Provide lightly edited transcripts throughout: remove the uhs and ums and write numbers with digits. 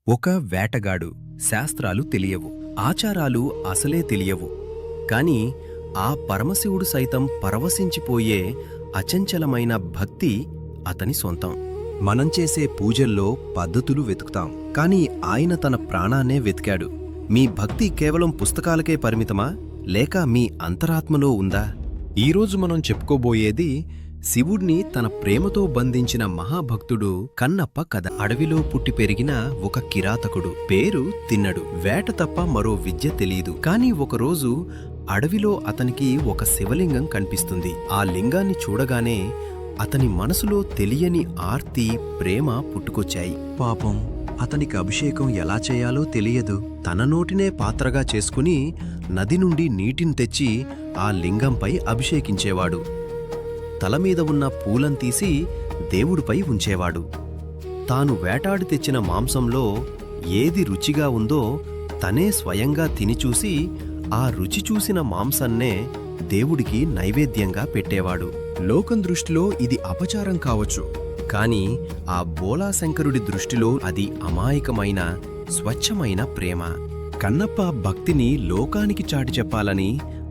ఒక వేటగాడు. శాస్త్రాలు తెలియవు, ఆచారాలు అసలే తెలియవు. కాని ఆ పరమశివుడు సైతం పరవశించిపోయే అచంచలమైన భక్తి అతని సొంతం. మనం చేసే పూజల్లో పద్ధతులు వెతుకుతాం, కాని ఆయన తన ప్రాణాన్నే వెతికాడు. మీ భక్తి కేవలం పుస్తకాలకే పరిమితమా, లేక మీ అంతరాత్మలో ఉందా? ఈరోజు మనం చెప్పుకోబోయేది శివుణ్ణి తన ప్రేమతో బంధించిన మహాభక్తుడు కన్నప్ప కథ. అడవిలో పుట్టి పెరిగిన ఒక కిరాతకుడు. పేరు తిన్నడు. వేట తప్ప మరో విద్య తెలీదు. కాని ఒకరోజు అడవిలో అతనికి ఒక శివలింగం కనిపిస్తుంది. ఆ లింగాన్ని చూడగానే అతని మనసులో తెలియని ఆర్తి, ప్రేమ పుట్టుకొచ్చాయి. పాపం, అతనికి అభిషేకం ఎలా చేయాలో తెలియదు. తన నోటినే పాత్రగా చేసుకుని నది నుండి నీటిని తెచ్చి ఆ లింగంపై అభిషేకించేవాడు. తలమీద ఉన్న పూలను తీసి దేవుడిపై ఉంచేవాడు. తాను వేటాడి తెచ్చిన మాంసంలో ఏది రుచిగా ఉందో తనే స్వయంగా తినిచూసి ఆ రుచి చూసిన మాంసాన్నే దేవుడికి నైవేద్యంగా పెట్టేవాడు. లోకం దృష్టిలో ఇది అపచారం కావచ్చు, కాని ఆ బోలాశంకరుడి దృష్టిలో అది అమాయకమైన, స్వచ్ఛమైన ప్రేమ. కన్నప్ప భక్తిని లోకానికి చాటి చెప్పాలని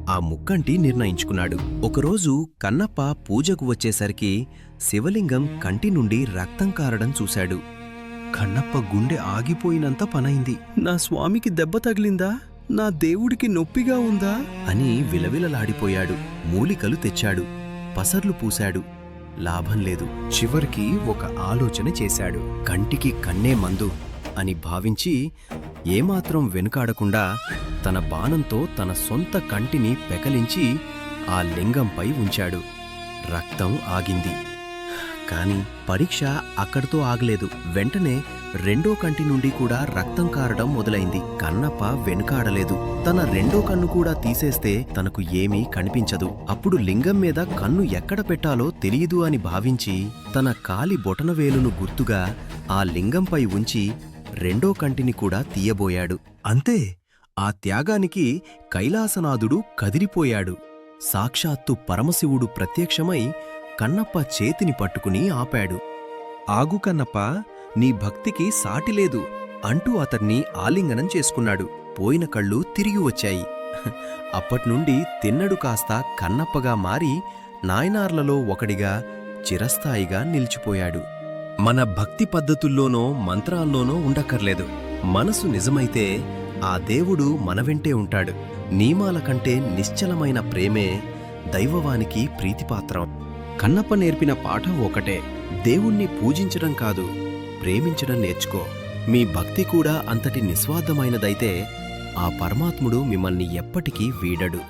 ఆ ముక్కంటి నిర్ణయించుకున్నాడు. ఒకరోజు కన్నప్ప పూజకు వచ్చేసరికి శివలింగం కంటి నుండి రక్తం కారడం చూశాడు. కన్నప్ప గుండె ఆగిపోయినంత పనైంది. నా స్వామికి దెబ్బ తగిలిందా? నా దేవుడికి నొప్పిగా ఉందా అని విలవిలలాడిపోయాడు. మూలికలు తెచ్చాడు, పసర్లు పూశాడు. లాభం లేదు. చివరికి ఒక ఆలోచన చేశాడు. కంటికి కన్నే మందు అని భావించి ఏమాత్రం వెనుకాడకుండా తన బాణంతో తన సొంత కంటిని పెకలించి ఆ లింగంపై ఉంచాడు. రక్తం ఆగింది. కాని పరీక్ష అక్కడితో ఆగలేదు. వెంటనే రెండో కంటి నుండి కూడా రక్తం కారడం మొదలైంది. కన్నప్ప వెనుకాడలేదు. తన రెండో కన్ను కూడా తీసేస్తే తనకు ఏమీ కనిపించదు. అప్పుడు లింగం మీద కన్ను ఎక్కడ పెట్టాలో తెలియదు అని భావించి తన కాలి బొటనవేలును గుర్తుగా ఆ లింగంపై ఉంచి రెండో కంటిని కూడా తీయబోయాడు. అంతే, ఆ త్యాగానికి కైలాసనాథుడు కదిలిపోయాడు. సాక్షాత్తు పరమశివుడు ప్రత్యక్షమై కన్నప్ప చేతిని పట్టుకుని ఆపాడు. ఆగు కన్నప్ప, నీ భక్తికి సాటిలేదు అంటూ అతన్ని ఆలింగనం చేసుకున్నాడు. పోయిన కళ్ళు తిరిగి వచ్చాయి. అప్పట్నుండి తిన్నడు కాస్త కన్నప్పగా మారి నాయనార్లలో ఒకడిగా చిరస్థాయిగా నిలిచిపోయాడు. మన భక్తి పద్ధతుల్లోనో మంత్రాల్లోనో ఉండక్కర్లేదు. మనసు నిజమైతే ఆ దేవుడు మన వెంటే ఉంటాడు. నియమాల కంటే నిశ్చలమైన ప్రేమే దైవవానికి ప్రీతిపాత్రం. కన్నప్ప నేర్పిన పాఠం ఒకటే: దేవుణ్ణి పూజించడం కాదు, ప్రేమించడం నేర్చుకో. మీ భక్తి కూడా అంతటి నిస్వార్థమైనదైతే ఆ పరమాత్ముడు మిమ్మల్ని ఎప్పటికీ వీడడు.